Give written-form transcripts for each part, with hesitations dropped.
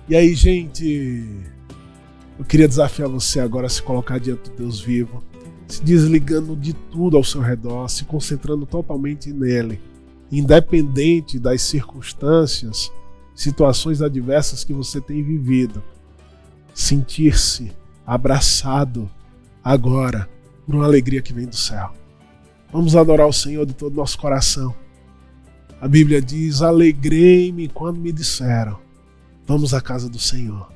E aí, gente, eu queria desafiar você agora a se colocar diante do Deus vivo, se desligando de tudo ao seu redor, se concentrando totalmente nele, independente das circunstâncias, situações adversas que você tem vivido. Sentir-se abraçado agora por uma alegria que vem do céu. Vamos adorar o Senhor de todo o nosso coração. A Bíblia diz: alegrei-me quando me disseram, vamos à casa do Senhor.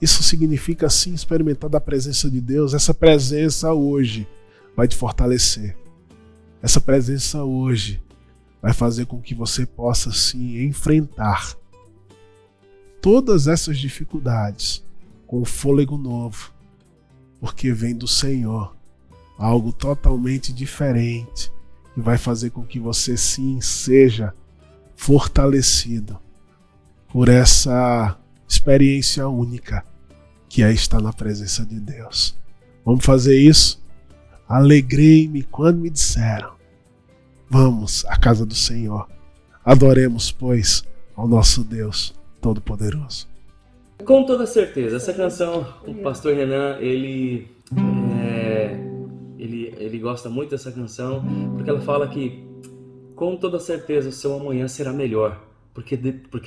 Isso significa sim experimentar da presença de Deus. Essa presença hoje vai te fortalecer. Essa presença hoje vai fazer com que você possa sim enfrentar todas essas dificuldades com fôlego novo, porque vem do Senhor algo totalmente diferente que vai fazer com que você sim seja fortalecido por essa experiência única que é estar na presença de Deus. Vamos fazer isso? Alegrei-me quando me disseram, vamos à casa do Senhor. Adoremos, pois, ao nosso Deus Todo-Poderoso. Com toda certeza, essa canção, o pastor Renan, ele gosta muito dessa canção, porque ela fala que, com toda certeza, o seu amanhã será melhor, porque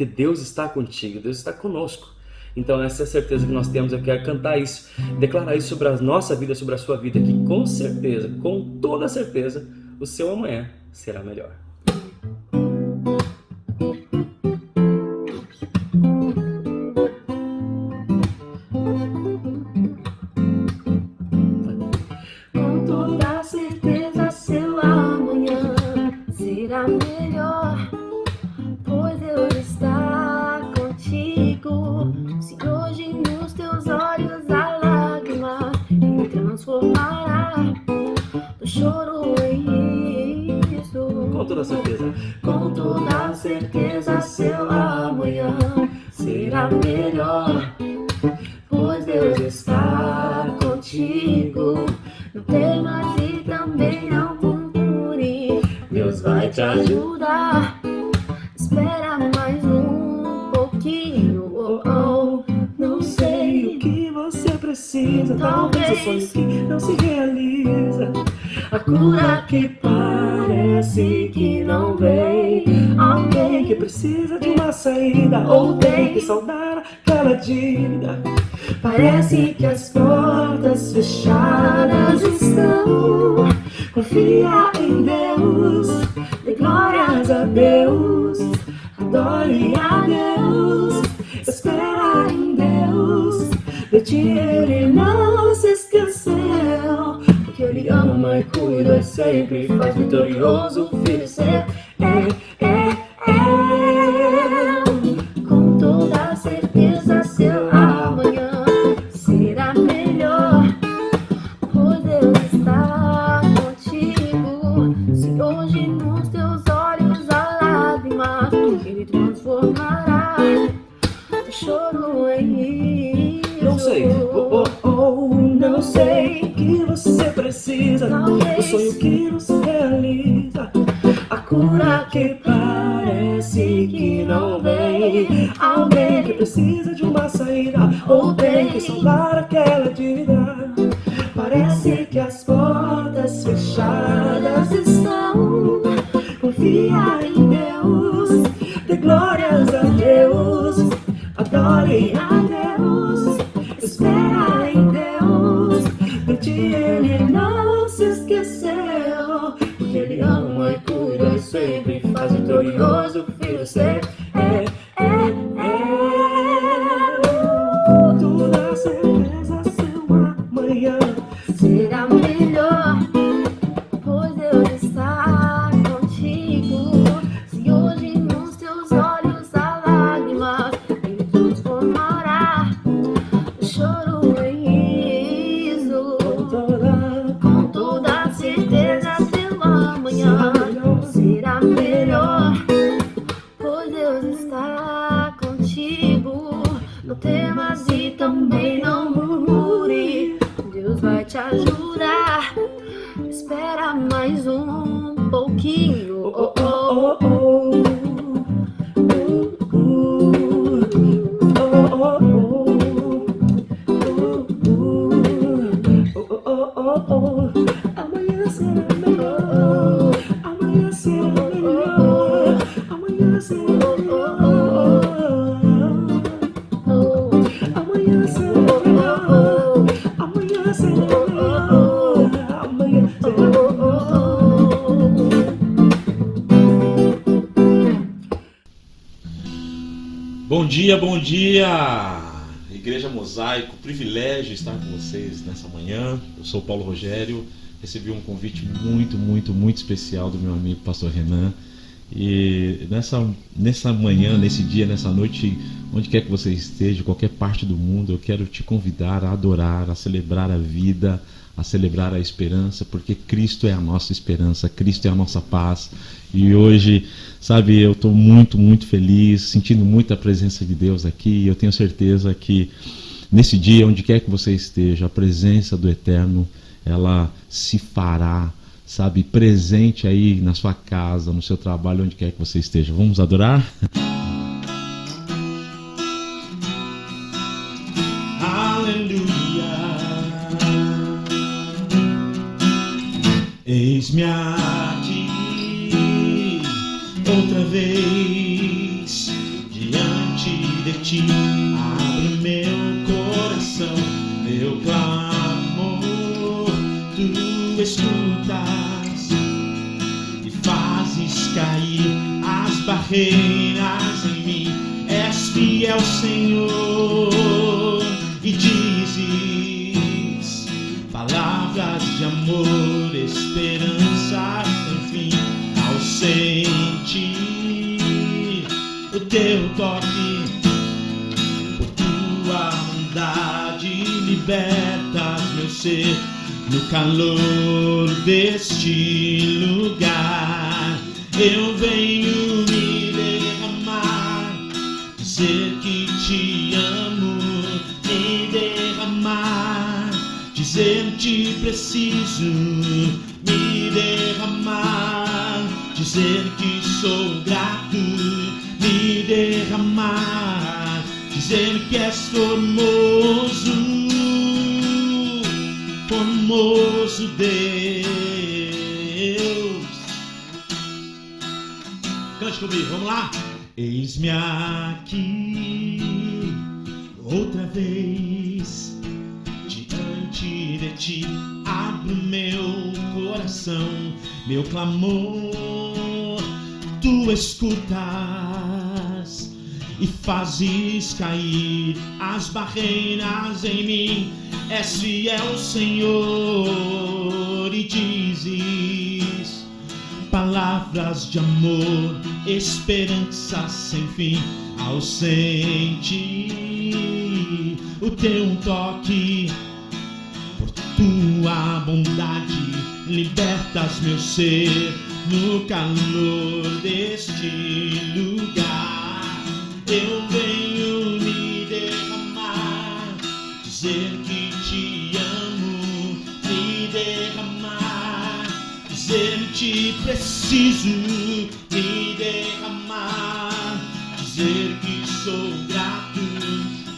Deus está contigo, Deus está conosco. Então essa é a certeza que nós temos. Eu quero cantar isso, declarar isso sobre a nossa vida, sobre a sua vida, que com certeza, com toda certeza, o seu amanhã será melhor. Com toda certeza, seu amanhã será melhor, pois Deus está contigo. Se hoje nos teus olhos a lágrima Ele transformará do choro em riso. Com toda certeza, com toda certeza, seu amanhã será melhor, pois Deus está contigo. Não temas e também não murmure, Deus vai te ajudar. Espera mais um pouquinho, não sei o que você precisa, talvez o sonho que não se realiza, a cura que parece que não vem, alguém que precisa de uma saída, ou tem que saldar aquela dívida. Parece que as portas fechadas estão. Confia em Deus, dê glórias a Deus, adore a Deus, espera em Deus. De ti Ele não se esqueceu, porque Ele ama e cuida e sempre faz vitorioso o filho seu. Com toda certeza, seu amanhã será melhor, pois Deus está contigo. Se hoje nos teus olhos há lágrimas, Ele transformará o choro em riso. Não sei, não sei o que você precisa, talvez o sonho que não se realiza, a cura que parece que não vem, alguém que precisa de uma saída, ou tem que saldar aquela dívida. Parece que as portas fechadas estão. Confia em Deus, dê glórias a Deus, adore a Deus, espera em Deus. De ti Ele não se esqueceu, porque Ele ama e cuida e sempre faz vitorioso o filho seu. Com toda certeza, seu amanhã será melhor, pois Deus está contigo. Se hoje nos teus olhos há lágrimas, Ele transformará o choro em riso. Com toda certeza, seu amanhã será melhor, pois Deus está contigo. Não temas e também não murmure, Deus vai te ajudar. Espera mais um pouquinho, Bom dia, Igreja Mosaico, privilégio estar com vocês nessa manhã. Eu sou o Paulo Rogério, recebi um convite muito especial do meu amigo Pastor Renan. E nessa manhã, nesse dia, nessa noite, onde quer que você esteja, qualquer parte do mundo, eu quero te convidar a adorar, a celebrar a vida, a celebrar a esperança, porque Cristo é a nossa esperança, Cristo é a nossa paz. E hoje, sabe, eu estou muito feliz, sentindo muito a presença de Deus aqui, e eu tenho certeza que nesse dia, onde quer que você esteja, a presença do Eterno, ela se fará, sabe, presente aí na sua casa, no seu trabalho, onde quer que você esteja. Vamos adorar? Aleluia. Eis-me aqui outra vez diante de ti. Abre meu coração, meu clamor, tu escutas e fazes cair as barreiras em mim. És fiel, Senhor, e dizes palavras de amor, esperança sem fim. Ao sentir o teu toque, por tua bondade libertas meu ser. No calor deste lugar, eu venho me derramar, dizer que te amo, me derramar, dizer te preciso, me derramar, dizer que sou grato, me derramar, dizer que és formoso Deus. Cante comigo, vamos lá. Eis-me aqui outra vez diante de ti. Abro meu coração, meu clamor, tu escutas e fazes cair as barreiras em mim. És fiel, Senhor, e dizes palavras de amor, esperança sem fim. Ao sentir o teu toque, por tua bondade libertas meu ser. No calor deste lugar, eu venho me derramar, dizer que te amo, me derramar, dizer te preciso, me derramar, dizer que sou grato,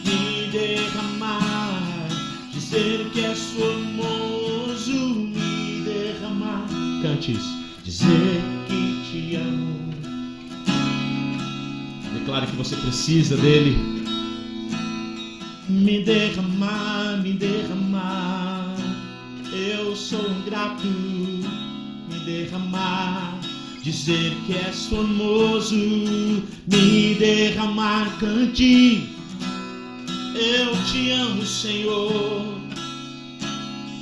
me derramar, dizer que és formoso, me derramar. Cante isso. Dizer que te amo. Declare que você precisa dele. Me derramar, me derramar. Eu sou grato. Me derramar. Dizer que és formoso. Me derramar. Cante. Eu te amo, Senhor.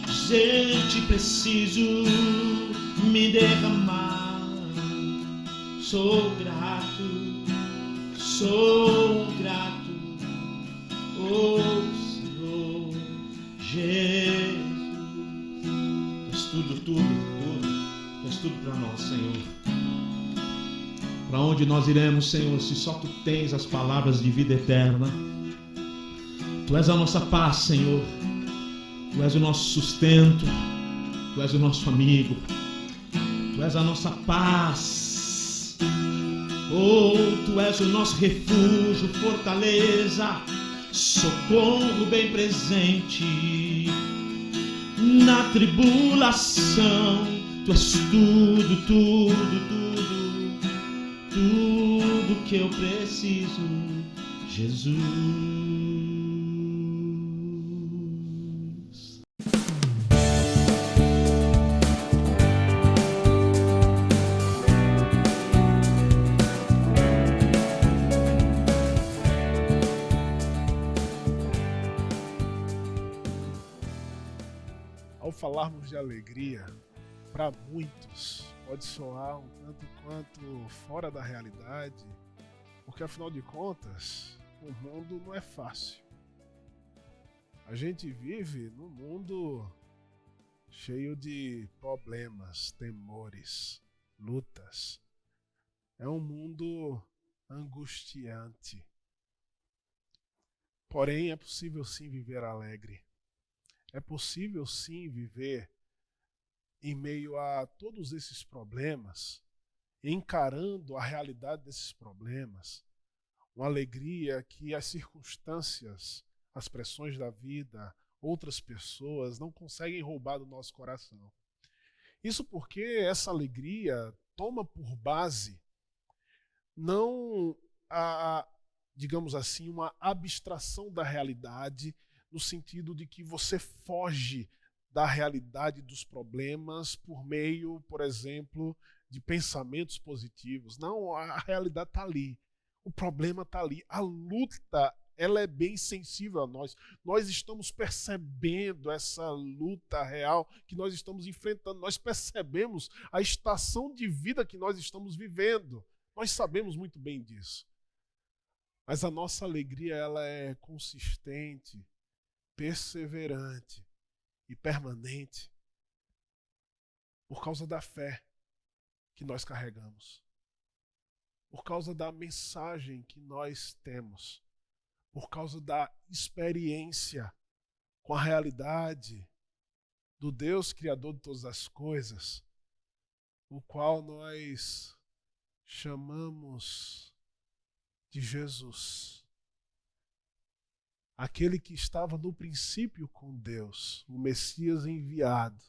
Dizer te preciso. Me derramar. Sou grato. Sou grato. Oh Senhor Jesus, és tudo, és tudo para nós, Senhor. Para onde nós iremos, Senhor, se só tu tens as palavras de vida eterna? Tu és a nossa paz, Senhor. Tu és o nosso sustento. Tu és o nosso amigo. Tu és a nossa paz. Oh, tu és o nosso refúgio, fortaleza, socorro bem presente na tribulação. Tu és tudo, tudo que eu preciso, Jesus. falarmos de alegria, para muitos pode soar um tanto quanto fora da realidade, porque afinal de contas, o mundo não é fácil. A gente vive num mundo cheio de problemas, temores, lutas. É um mundo angustiante. Porém, é possível sim viver alegre. É possível sim viver em meio a todos esses problemas, encarando a realidade desses problemas, uma alegria que as circunstâncias, as pressões da vida, outras pessoas não conseguem roubar do nosso coração. Isso porque essa alegria toma por base não digamos assim, uma abstração da realidade, no sentido de que você foge da realidade dos problemas por meio, por exemplo, de pensamentos positivos. Não, a realidade está ali. O problema está ali. A luta, ela é bem sensível a nós. Nós estamos percebendo essa luta real que nós estamos enfrentando. Nós percebemos a estação de vida que nós estamos vivendo. Nós sabemos muito bem disso. Mas a nossa alegria, ela é consistente, perseverante e permanente por causa da fé que nós carregamos, por causa da mensagem que nós temos, por causa da experiência com a realidade do Deus Criador de todas as coisas, o qual nós chamamos de Jesus. Aquele que estava no princípio com Deus, o Messias enviado,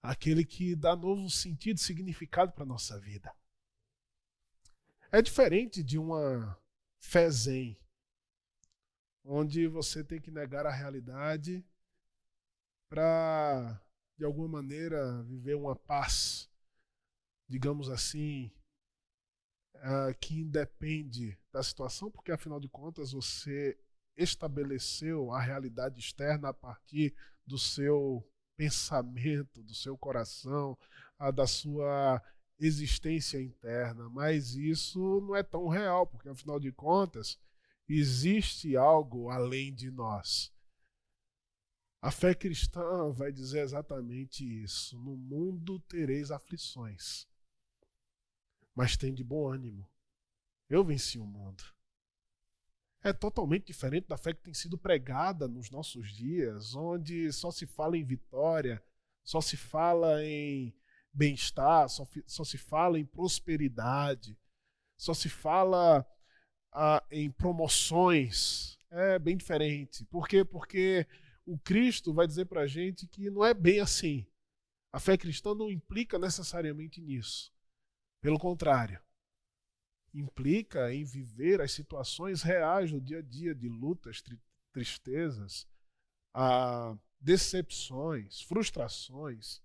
aquele que dá novo sentido e significado para a nossa vida. É diferente de uma fé zen, onde você tem que negar a realidade para, de alguma maneira, viver uma paz, digamos assim, que independe da situação, porque afinal de contas você estabeleceu a realidade externa a partir do seu pensamento, do seu coração, da sua existência interna, mas isso não é tão real, porque afinal de contas existe algo além de nós. A fé cristã vai dizer exatamente isso: no mundo tereis aflições, mas tem de bom ânimo. Eu venci o mundo. É totalmente diferente da fé que tem sido pregada nos nossos dias, onde só se fala em vitória, só se fala em bem-estar, só se fala em prosperidade, só se fala em promoções. É bem diferente. Por quê? Porque o Cristo vai dizer para a gente que não é bem assim. A fé cristã não implica necessariamente nisso. Pelo contrário, implica em viver as situações reais do dia a dia, de lutas, tristezas, decepções, frustrações,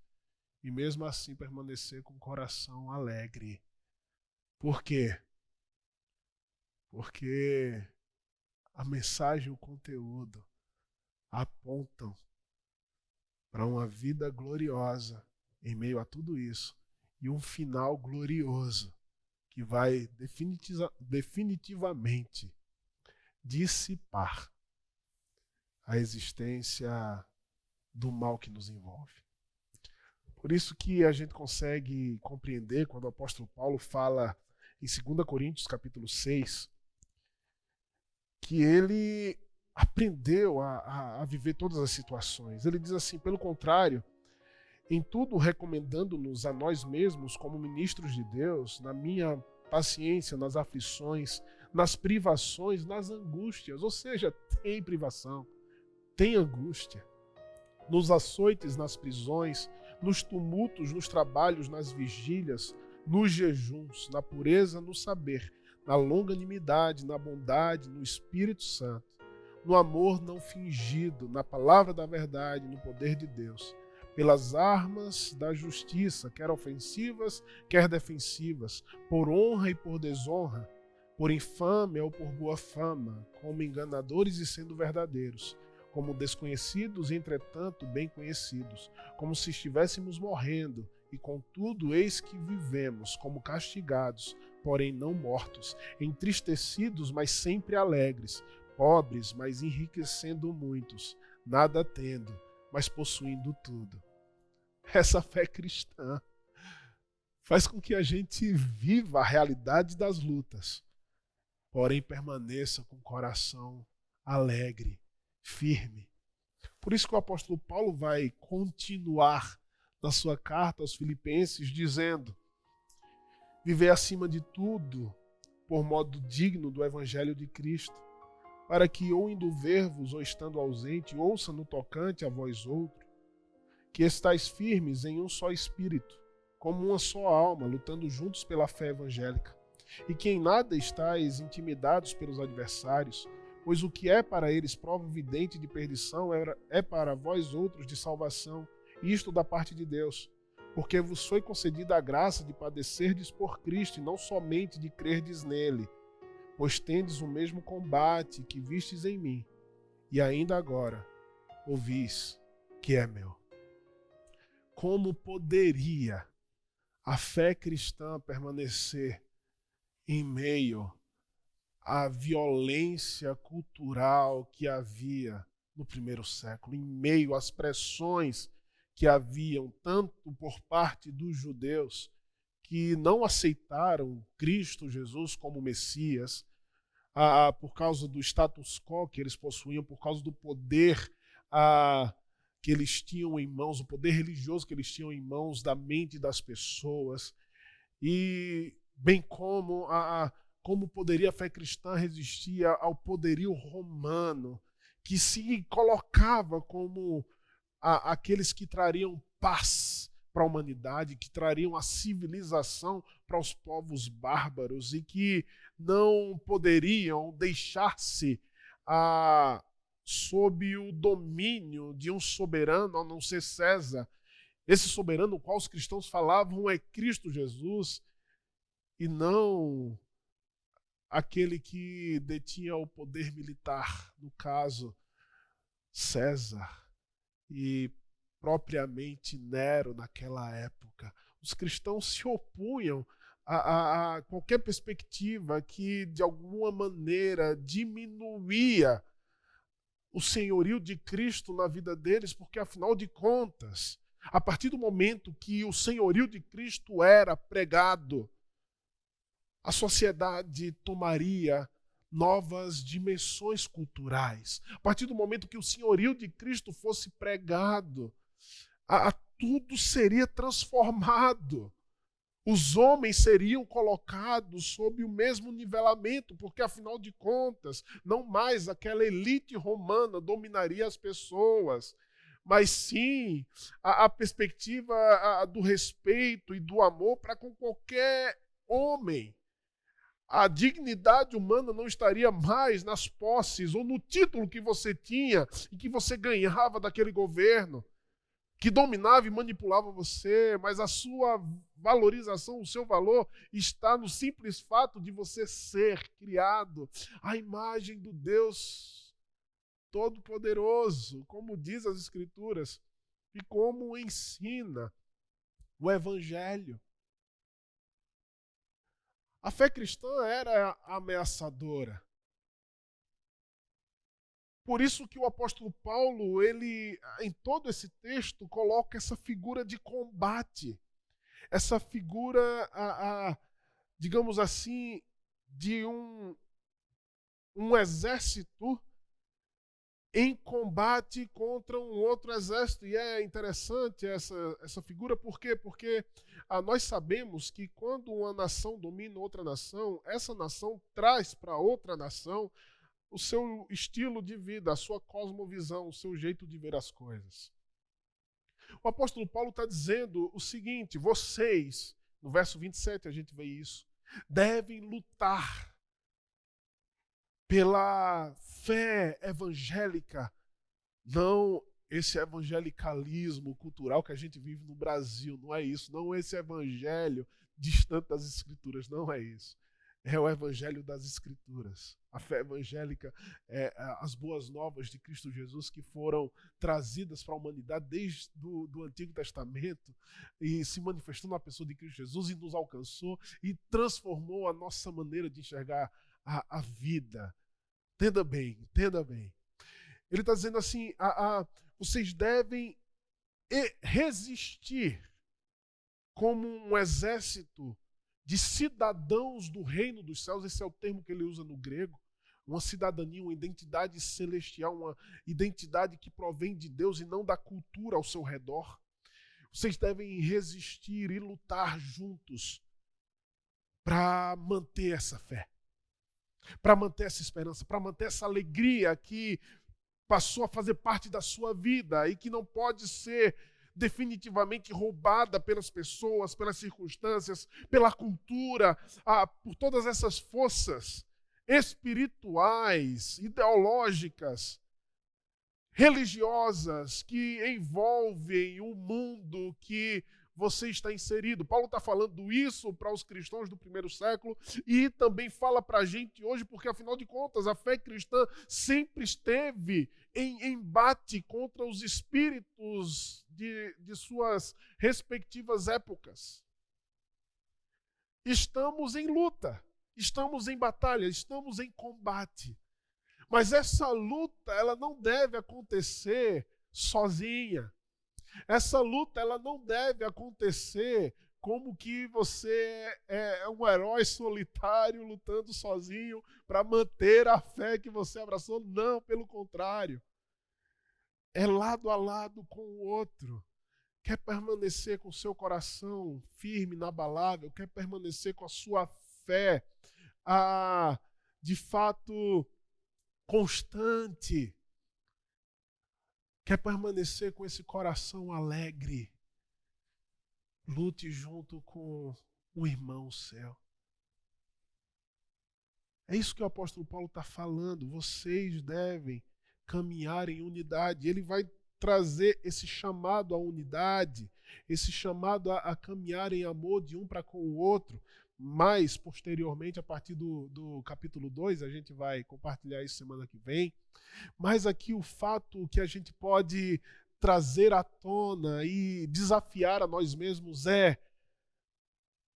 e mesmo assim permanecer com o coração alegre. Por quê? Porque a mensagem e o conteúdo apontam para uma vida gloriosa em meio a tudo isso, e um final glorioso que vai definitivamente dissipar a existência do mal que nos envolve. Por isso que a gente consegue compreender quando o apóstolo Paulo fala em 2 Coríntios capítulo 6, que ele aprendeu a viver todas as situações. Ele diz assim: pelo contrário, em tudo recomendando-nos a nós mesmos como ministros de Deus, na minha paciência, nas aflições, nas privações, nas angústias. Ou seja, tem privação, tem angústia. Nos açoites, nas prisões, nos tumultos, nos trabalhos, nas vigílias, nos jejuns, na pureza, no saber, na longanimidade, na bondade, no Espírito Santo, no amor não fingido, na palavra da verdade, no poder de Deus, pelas armas da justiça, quer ofensivas, quer defensivas, por honra e por desonra, por infâmia ou por boa fama, como enganadores e sendo verdadeiros, como desconhecidos e, entretanto, bem conhecidos, como se estivéssemos morrendo, e contudo, eis que vivemos como castigados, porém não mortos, entristecidos, mas sempre alegres, pobres, mas enriquecendo muitos, nada tendo, mas possuindo tudo. Essa fé cristã faz com que a gente viva a realidade das lutas, porém permaneça com o coração alegre, firme. Por isso que o apóstolo Paulo vai continuar na sua carta aos Filipenses dizendo: viver acima de tudo por modo digno do evangelho de Cristo, para que ou indo ver-vos ou estando ausente, ouça no tocante a vós outro, que estáis firmes em um só espírito, como uma só alma, lutando juntos pela fé evangélica, e que em nada estáis intimidados pelos adversários, pois o que é para eles prova evidente de perdição é para vós outros de salvação, isto da parte de Deus, porque vos foi concedida a graça de padecerdes por Cristo, e não somente de crerdes nele, pois tendes o mesmo combate que vistes em mim, e ainda agora ouvis que é meu. Como poderia a fé cristã permanecer em meio à violência cultural que havia no primeiro século, em meio às pressões que haviam tanto por parte dos judeus que não aceitaram Cristo Jesus como Messias, por causa do status quo que eles possuíam, por causa do poder que eles tinham em mãos, o poder religioso que eles tinham em mãos da mente das pessoas, e bem como como poderia a fé cristã resistir ao poderio romano, que se colocava como aqueles que trariam paz para a humanidade, que trariam a civilização para os povos bárbaros e que não poderiam deixar-se sob o domínio de um soberano, a não ser César. Esse soberano, o qual os cristãos falavam, é Cristo Jesus, e não aquele que detinha o poder militar, no caso, César, e propriamente Nero naquela época. Os cristãos se opunham a qualquer perspectiva que, de alguma maneira, diminuía o senhorio de Cristo na vida deles, porque, afinal de contas, a partir do momento que o senhorio de Cristo era pregado, a sociedade tomaria novas dimensões culturais. A partir do momento que o senhorio de Cristo fosse pregado, tudo seria transformado. Os homens seriam colocados sob o mesmo nivelamento, porque, afinal de contas, não mais aquela elite romana dominaria as pessoas, mas sim a perspectiva do respeito e do amor para com qualquer homem. A dignidade humana não estaria mais nas posses ou no título que você tinha e que você ganhava daquele governo, que dominava e manipulava você, mas a sua valorização, o seu valor está no simples fato de você ser criado à imagem do Deus Todo-Poderoso, como diz as Escrituras e como ensina o Evangelho. A fé cristã era ameaçadora. Por isso que o apóstolo Paulo, ele, em todo esse texto, coloca essa figura de combate, essa figura, digamos assim, de um exército em combate contra um outro exército. E é interessante essa figura, por quê? Porque nós sabemos que quando uma nação domina outra nação, essa nação traz para outra nação o seu estilo de vida, a sua cosmovisão, o seu jeito de ver as coisas. O apóstolo Paulo está dizendo o seguinte: vocês, no verso 27 a gente vê isso, devem lutar pela fé evangélica, não esse evangelicalismo cultural que a gente vive no Brasil, não é isso, não esse evangelho distante das Escrituras, não é isso. é o evangelho das Escrituras. A fé evangélica é as boas novas de Cristo Jesus que foram trazidas para a humanidade desde do Antigo Testamento e se manifestou na pessoa de Cristo Jesus e nos alcançou e transformou a nossa maneira de enxergar a vida. Entenda bem, entenda bem. Ele está dizendo assim, vocês devem resistir como um exército de cidadãos do reino dos céus. Esse é o termo que ele usa no grego. Uma cidadania, uma identidade celestial, uma identidade que provém de Deus e não da cultura ao seu redor. Vocês devem resistir e lutar juntos para manter essa fé, para manter essa esperança, para manter essa alegria que passou a fazer parte da sua vida e que não pode ser definitivamente roubada pelas pessoas, pelas circunstâncias, pela cultura, por todas essas forças espirituais, ideológicas, religiosas que envolvem o mundo que você está inserido. Paulo está falando isso para os cristãos do primeiro século e também fala para a gente hoje, porque afinal de contas a fé cristã sempre esteve em embate contra os espíritos de suas respectivas épocas. Estamos em luta, estamos em batalha, estamos em combate. Mas essa luta, ela não deve acontecer sozinha. Essa luta, ela não deve acontecer como que você é um herói solitário lutando sozinho para manter a fé que você abraçou. Não, pelo contrário. É lado a lado com o outro. Quer permanecer com o seu coração firme, inabalável, quer permanecer com a sua fé, de fato, constante. Quer permanecer com esse coração alegre, lute junto com o irmão seu. É isso que o apóstolo Paulo está falando. Vocês devem caminhar em unidade. Ele vai trazer esse chamado à unidade, esse chamado a caminhar em amor de um para com o outro. Mas, posteriormente, a partir do capítulo 2, a gente vai compartilhar isso semana que vem. Mas aqui o fato que a gente pode trazer à tona e desafiar a nós mesmos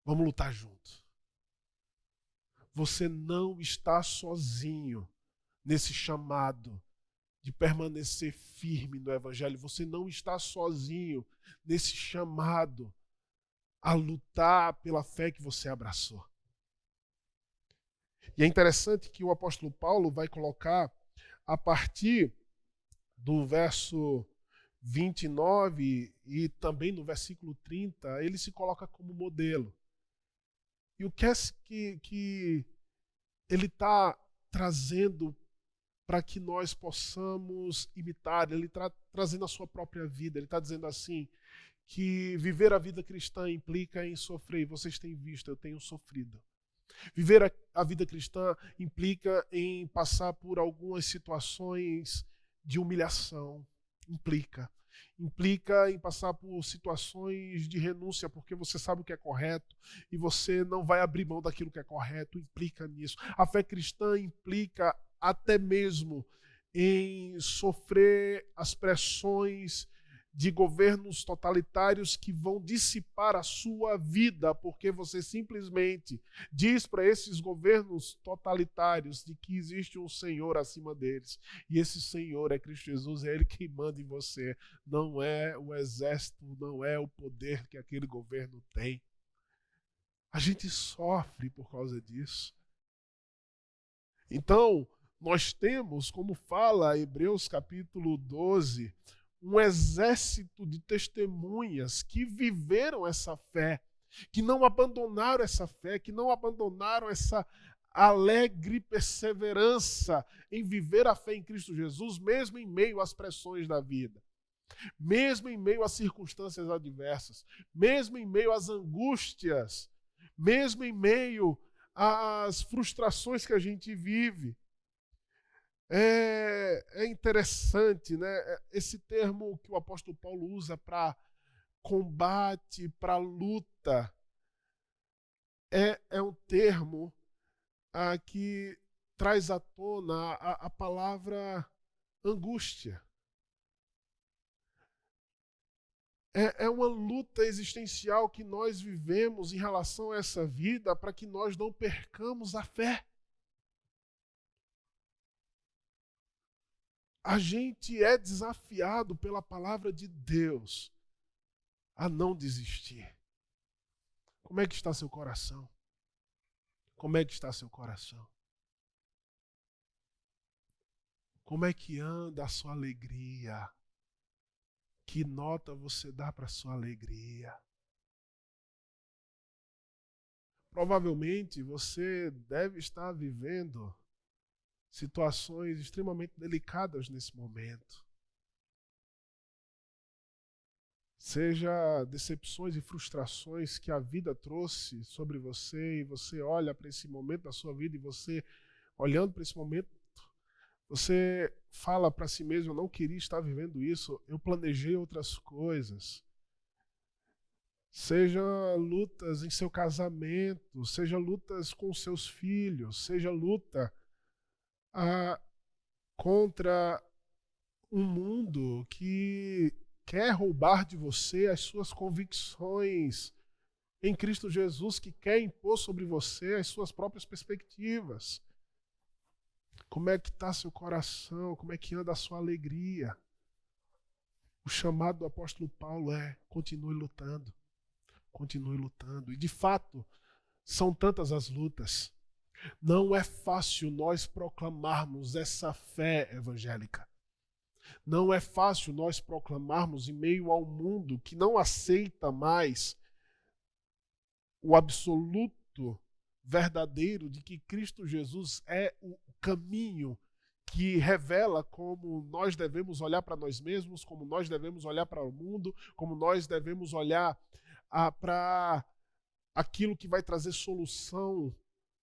vamos lutar junto. Você não está sozinho nesse chamado de permanecer firme no Evangelho. Você não está sozinho nesse chamado a lutar pela fé que você abraçou. E é interessante que o apóstolo Paulo vai colocar, a partir do verso 29 e também no versículo 30, ele se coloca como modelo. E o que é que ele está trazendo para que nós possamos imitar? Ele está trazendo a sua própria vida. Ele está dizendo assim, que viver a vida cristã implica em sofrer. E vocês têm visto, eu tenho sofrido. Viver a vida cristã implica em passar por algumas situações de humilhação. Implica em passar por situações de renúncia, porque você sabe o que é correto e você não vai abrir mão daquilo que é correto. Implica nisso. A fé cristã implica até mesmo em sofrer as pressões de governos totalitários que vão dissipar a sua vida, porque você simplesmente diz para esses governos totalitários de que existe um Senhor acima deles. E esse Senhor é Cristo Jesus, é Ele que manda em você. Não é o exército, não é o poder que aquele governo tem. A gente sofre por causa disso. Então, nós temos, como fala Hebreus capítulo 12, um exército de testemunhas que viveram essa fé, que não abandonaram essa fé, que não abandonaram essa alegre perseverança em viver a fé em Cristo Jesus, mesmo em meio às pressões da vida, mesmo em meio às circunstâncias adversas, mesmo em meio às angústias, mesmo em meio às frustrações que a gente vive. É interessante, né? Esse termo que o apóstolo Paulo usa para combate, para luta, é um termo que traz à tona a palavra angústia. É uma luta existencial que nós vivemos em relação a essa vida para que nós não percamos a fé. A gente é desafiado pela palavra de Deus a não desistir. Como é que está seu coração? Como é que está seu coração? Como é que anda a sua alegria? Que nota você dá para a sua alegria? Provavelmente você deve estar vivendo situações extremamente delicadas nesse momento. Seja decepções e frustrações que a vida trouxe sobre você e você olha para esse momento da sua vida e você, olhando para esse momento, você fala para si mesmo: eu não queria estar vivendo isso, eu planejei outras coisas. Seja lutas em seu casamento, seja lutas com seus filhos, seja luta contra um mundo que quer roubar de você as suas convicções em Cristo Jesus, que quer impor sobre você as suas próprias perspectivas. Como é que está seu coração? Como é que anda a sua alegria? O chamado do apóstolo Paulo é: continue lutando. Continue lutando. E de fato, são tantas as lutas. Não é fácil nós proclamarmos essa fé evangélica. Não é fácil nós proclamarmos em meio ao mundo que não aceita mais o absoluto verdadeiro de que Cristo Jesus é o caminho que revela como nós devemos olhar para nós mesmos, como nós devemos olhar para o mundo, como nós devemos olhar para aquilo que vai trazer solução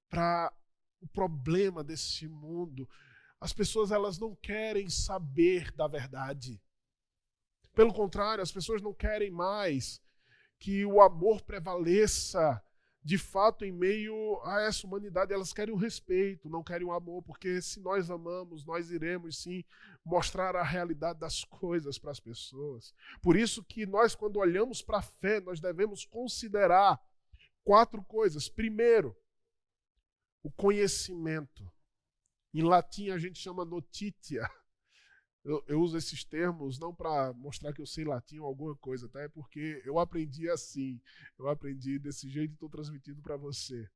para o problema desse mundo. As pessoas, elas não querem saber da verdade. Pelo contrário, as pessoas não querem mais que o amor prevaleça de fato em meio a essa humanidade. Elas querem o respeito, não querem o amor, porque se nós amamos, nós iremos sim mostrar a realidade das coisas para as pessoas. Por isso que nós, quando olhamos para a fé, nós devemos considerar 4 coisas. Primeiro, o conhecimento. Em latim a gente chama notitia. Eu uso esses termos não para mostrar que eu sei latim ou alguma coisa, tá? É porque eu aprendi assim. Eu aprendi desse jeito e estou transmitindo para você.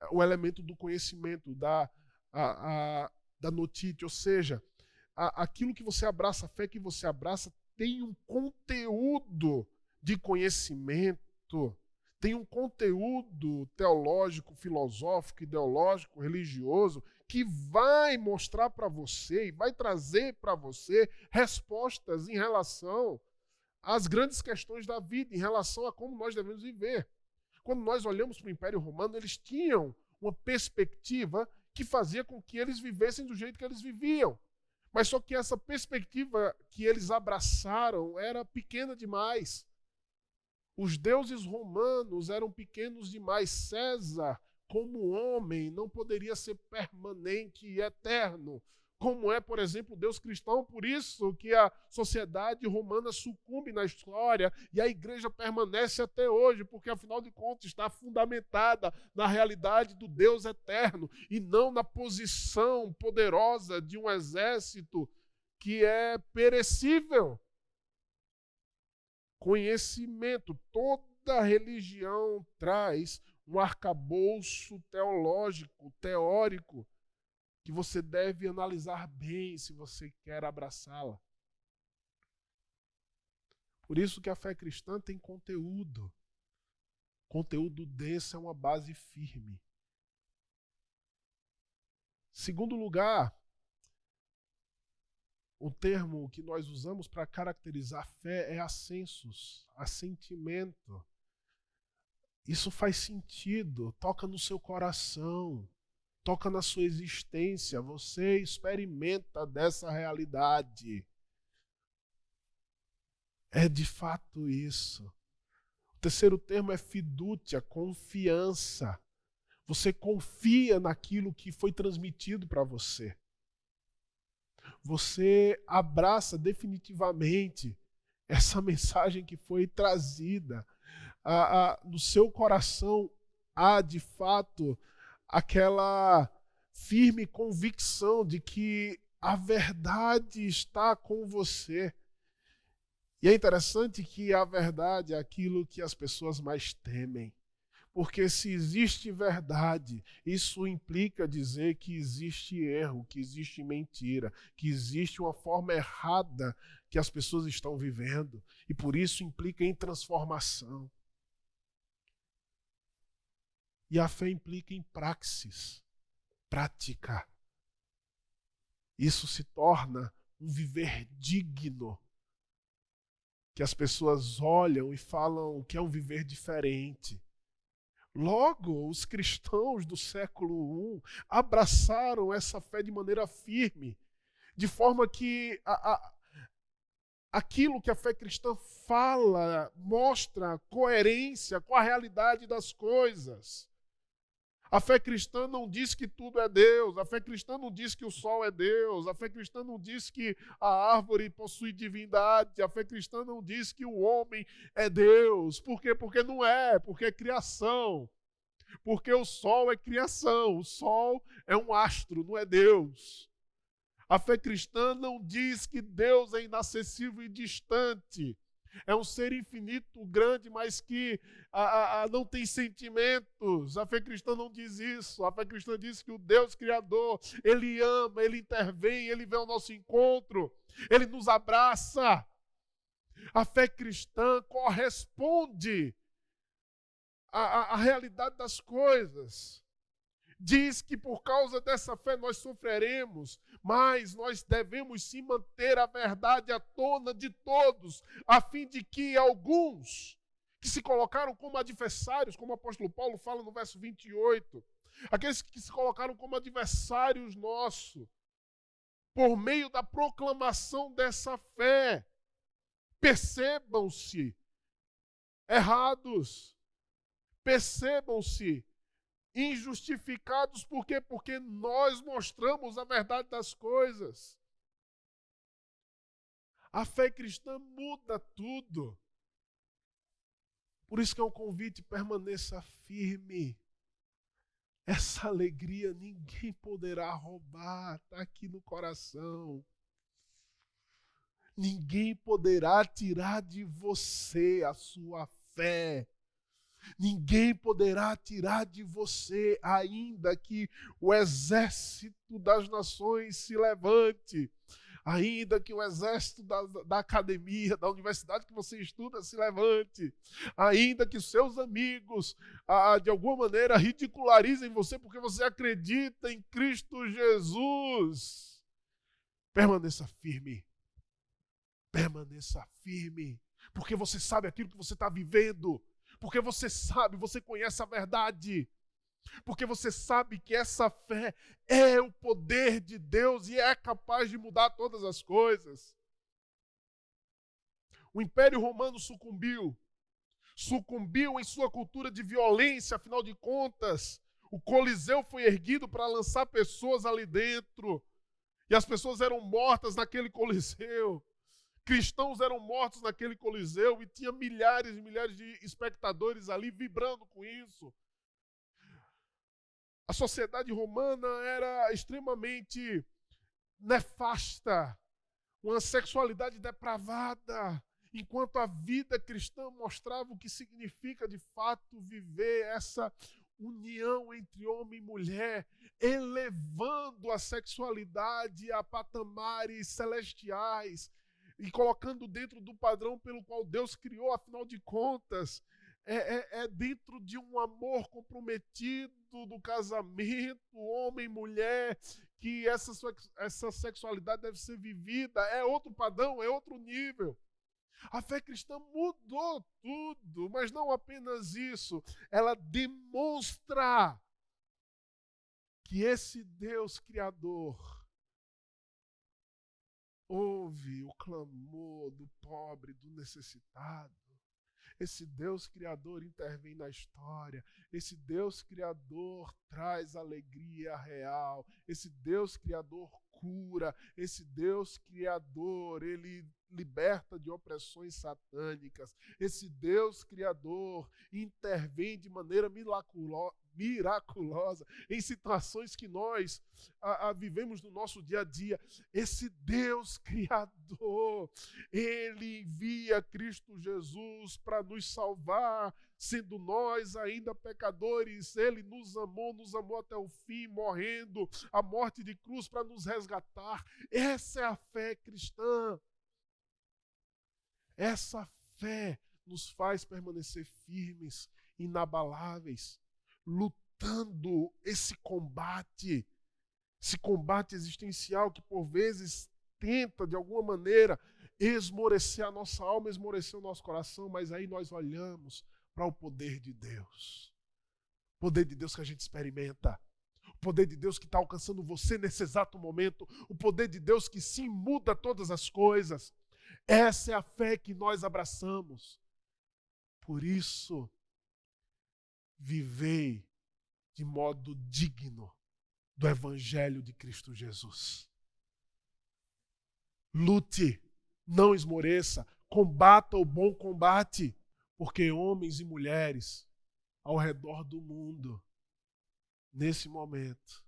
O elemento do conhecimento, da notitia, ou seja, aquilo que você abraça, a fé que você abraça, tem um conteúdo de conhecimento, tem um conteúdo teológico, filosófico, ideológico, religioso, que vai mostrar para você e vai trazer para você respostas em relação às grandes questões da vida, em relação a como nós devemos viver. Quando nós olhamos para o Império Romano, eles tinham uma perspectiva que fazia com que eles vivessem do jeito que eles viviam. Mas só que essa perspectiva que eles abraçaram era pequena demais. Os deuses romanos eram pequenos demais. César, como homem, não poderia ser permanente e eterno, como é, por exemplo, o Deus cristão. Por isso que a sociedade romana sucumbe na história e a igreja permanece até hoje, porque, afinal de contas, está fundamentada na realidade do Deus eterno e não na posição poderosa de um exército que é perecível. Conhecimento. Toda religião traz um arcabouço teológico, teórico, que você deve analisar bem se você quer abraçá-la. Por isso que a fé cristã tem conteúdo. Conteúdo desse é uma base firme. Segundo lugar, o termo que nós usamos para caracterizar a fé é assensus, assentimento. Isso faz sentido, toca no seu coração, toca na sua existência, você experimenta dessa realidade. É de fato isso. O terceiro termo é fiducia, confiança. Você confia naquilo que foi transmitido para você. Você abraça definitivamente essa mensagem que foi trazida. No seu coração há, de fato, aquela firme convicção de que a verdade está com você. E é interessante que a verdade é aquilo que as pessoas mais temem. Porque se existe verdade, isso implica dizer que existe erro, que existe mentira, que existe uma forma errada que as pessoas estão vivendo. E por isso implica em transformação. E a fé implica em praxis, prática. Isso se torna um viver digno, que as pessoas olham e falam que é um viver diferente. Logo, os cristãos do século I abraçaram essa fé de maneira firme, de forma que aquilo que a fé cristã fala mostra coerência com a realidade das coisas. A fé cristã não diz que tudo é Deus, a fé cristã não diz que o sol é Deus, a fé cristã não diz que a árvore possui divindade, a fé cristã não diz que o homem é Deus. Por quê? Porque não é, porque é criação. Porque o sol é criação, o sol é um astro, não é Deus. A fé cristã não diz que Deus é inacessível e distante. É um ser infinito, grande, mas que não tem sentimentos. A fé cristã não diz isso. A fé cristã diz que o Deus Criador, Ele ama, Ele intervém, Ele vem ao nosso encontro, Ele nos abraça. A fé cristã corresponde à realidade das coisas. Diz que por causa dessa fé nós sofreremos, mas nós devemos sim manter a verdade à tona de todos, a fim de que alguns que se colocaram como adversários, como o apóstolo Paulo fala no verso 28, aqueles que se colocaram como adversários nossos, por meio da proclamação dessa fé, percebam-se errados, percebam-se injustificados. Por quê? Porque nós mostramos a verdade das coisas. A fé cristã muda tudo. Por isso que é um convite, permaneça firme. Essa alegria ninguém poderá roubar, está aqui no coração. Ninguém poderá tirar de você a sua fé. Ninguém poderá tirar de você, ainda que o exército das nações se levante, ainda que o exército da academia, da universidade que você estuda se levante, ainda que seus amigos, de alguma maneira, ridicularizem você porque você acredita em Cristo Jesus. Permaneça firme. Permaneça firme, porque você sabe aquilo que você está vivendo. Porque você sabe, você conhece a verdade. Porque você sabe que essa fé é o poder de Deus e é capaz de mudar todas as coisas. O Império Romano sucumbiu em sua cultura de violência, afinal de contas. O Coliseu foi erguido para lançar pessoas ali dentro. E as pessoas eram mortas naquele Coliseu. Cristãos eram mortos naquele Coliseu e tinha milhares e milhares de espectadores ali vibrando com isso. A sociedade romana era extremamente nefasta, uma sexualidade depravada, enquanto a vida cristã mostrava o que significa de fato viver essa união entre homem e mulher, elevando a sexualidade a patamares celestiais, e colocando dentro do padrão pelo qual Deus criou. Afinal de contas, é dentro de um amor comprometido do casamento, homem e mulher, que essa sexualidade deve ser vivida. É outro padrão, é outro nível. A fé cristã mudou tudo, mas não apenas isso, ela demonstra que esse Deus Criador ouve o clamor do pobre, do necessitado. Esse Deus Criador intervém na história. Esse Deus Criador traz alegria real. Esse Deus Criador cura. Esse Deus Criador, ele liberta de opressões satânicas. Esse Deus Criador intervém de maneira miraculosa em situações que nós vivemos no nosso dia a dia. Esse Deus Criador, ele envia Cristo Jesus para nos salvar, sendo nós ainda pecadores. Ele nos amou até o fim, morrendo a morte de cruz para nos resgatar. Essa é a fé cristã. Essa fé nos faz permanecer firmes, inabaláveis, lutando esse combate existencial que por vezes tenta de alguma maneira esmorecer a nossa alma, esmorecer o nosso coração, mas aí nós olhamos para o poder de Deus. O poder de Deus que a gente experimenta. O poder de Deus que está alcançando você nesse exato momento. O poder de Deus que sim muda todas as coisas. Essa é a fé que nós abraçamos. Por isso, vivei de modo digno do Evangelho de Cristo Jesus. Lute, não esmoreça, combata o bom combate, porque homens e mulheres ao redor do mundo, nesse momento,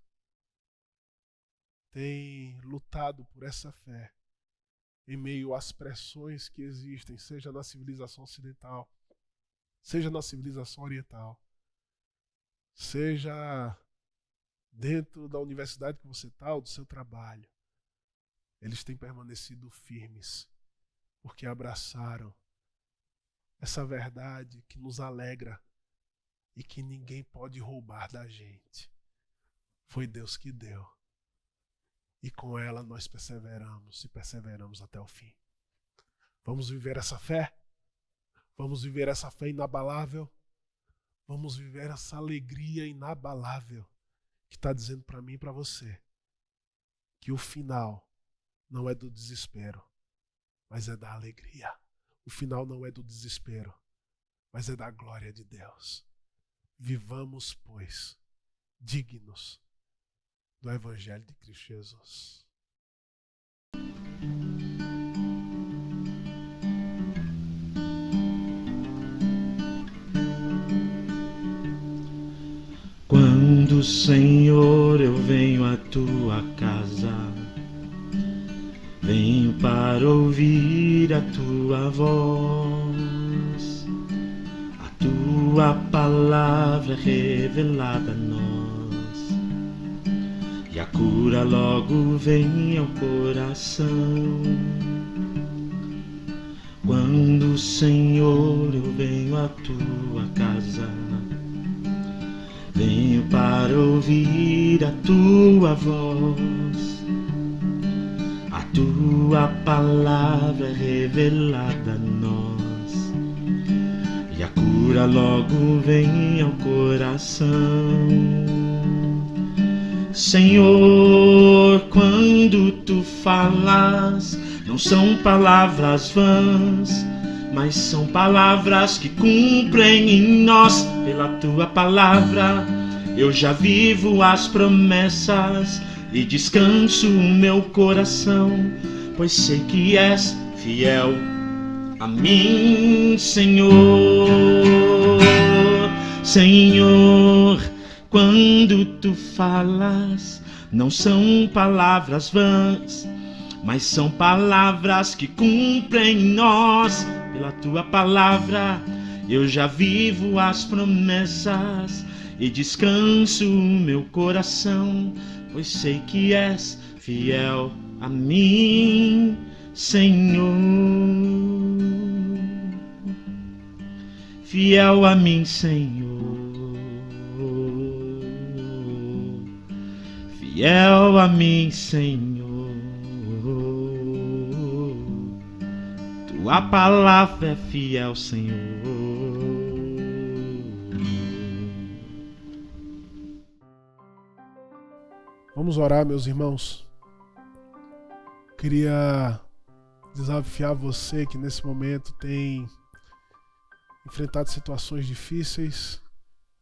têm lutado por essa fé, em meio às pressões que existem, seja na civilização ocidental, seja na civilização oriental, seja dentro da universidade que você está ou do seu trabalho. Eles têm permanecido firmes, porque abraçaram essa verdade que nos alegra e que ninguém pode roubar da gente. Foi Deus que deu. E com ela nós perseveramos e perseveramos até o fim. Vamos viver essa fé? Vamos viver essa fé inabalável? Vamos viver essa alegria inabalável que está dizendo para mim e para você que o final não é do desespero, mas é da alegria. O final não é do desespero, mas é da glória de Deus. Vivamos, pois, dignos do Evangelho de Cristo Jesus. Quando, Senhor, eu venho à tua casa, venho para ouvir a tua voz, a tua palavra revelada a nós, e a cura logo vem ao coração. Quando, Senhor, eu venho à tua casa, venho para ouvir a tua voz, a tua palavra revelada a nós, e a cura logo vem ao coração. Senhor, quando tu falas, não são palavras vãs, mas são palavras que cumprem em nós. Pela tua palavra eu já vivo as promessas e descanso o meu coração, pois sei que és fiel a mim, Senhor. Senhor, quando tu falas, não são palavras vãs, mas são palavras que cumprem em nós. Pela tua palavra eu já vivo as promessas e descanso o meu coração, pois sei que és fiel a mim, Senhor. Fiel a mim, Senhor. Fiel a mim, Senhor. Tua palavra é fiel, Senhor. Vamos orar, meus irmãos. Queria desafiar você que nesse momento tem enfrentado situações difíceis,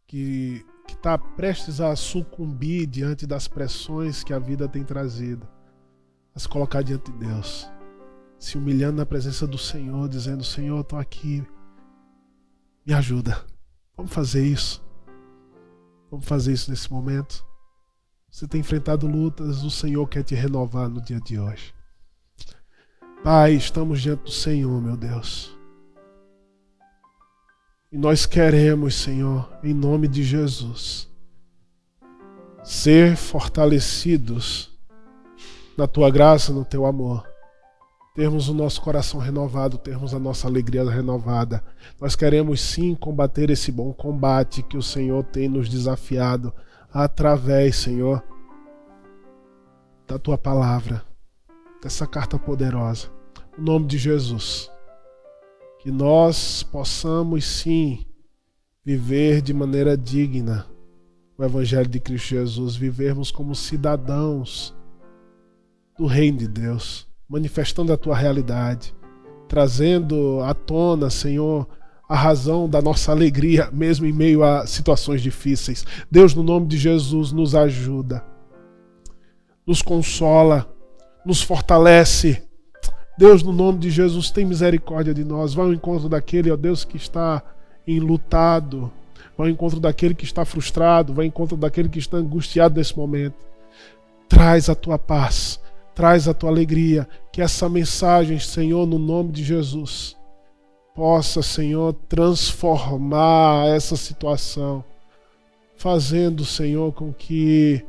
que está prestes a sucumbir diante das pressões que a vida tem trazido, a se colocar diante de Deus, se humilhando na presença do Senhor, dizendo: Senhor, estou aqui, me ajuda. Vamos fazer isso. Vamos fazer isso nesse momento. Você tem enfrentado lutas, o Senhor quer te renovar no dia de hoje. Pai, estamos diante do Senhor, meu Deus. E nós queremos, Senhor, em nome de Jesus, ser fortalecidos na Tua graça, no Teu amor. Termos o nosso coração renovado, termos a nossa alegria renovada. Nós queremos sim combater esse bom combate que o Senhor tem nos desafiado através, Senhor, da Tua palavra, dessa carta poderosa. Em nome de Jesus, que nós possamos sim viver de maneira digna o Evangelho de Cristo Jesus, vivermos como cidadãos do Reino de Deus, manifestando a Tua realidade, trazendo à tona, Senhor, a razão da nossa alegria, mesmo em meio a situações difíceis. Deus, no nome de Jesus, nos ajuda, nos consola, nos fortalece. Deus, no nome de Jesus, tem misericórdia de nós. Vai ao encontro daquele, ó Deus, que está enlutado. Vai ao encontro daquele que está frustrado. Vai ao encontro daquele que está angustiado nesse momento. Traz a Tua paz, traz a Tua alegria. Que essa mensagem, Senhor, no nome de Jesus, possa, Senhor, transformar essa situação, fazendo, Senhor, com que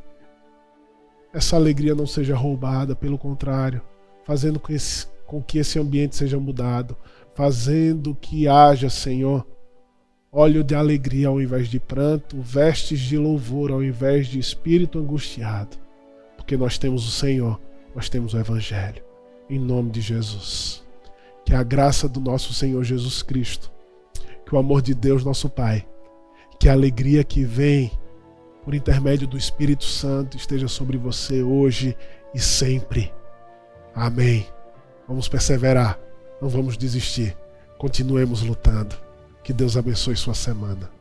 essa alegria não seja roubada, pelo contrário, fazendo com que esse ambiente seja mudado, fazendo que haja, Senhor, óleo de alegria ao invés de pranto, vestes de louvor ao invés de espírito angustiado, porque nós temos o Senhor, nós temos o Evangelho, em nome de Jesus. Que a graça do nosso Senhor Jesus Cristo, que o amor de Deus nosso Pai, que a alegria que vem por intermédio do Espírito Santo esteja sobre você hoje e sempre. Amém. Vamos perseverar, não vamos desistir. Continuemos lutando. Que Deus abençoe sua semana.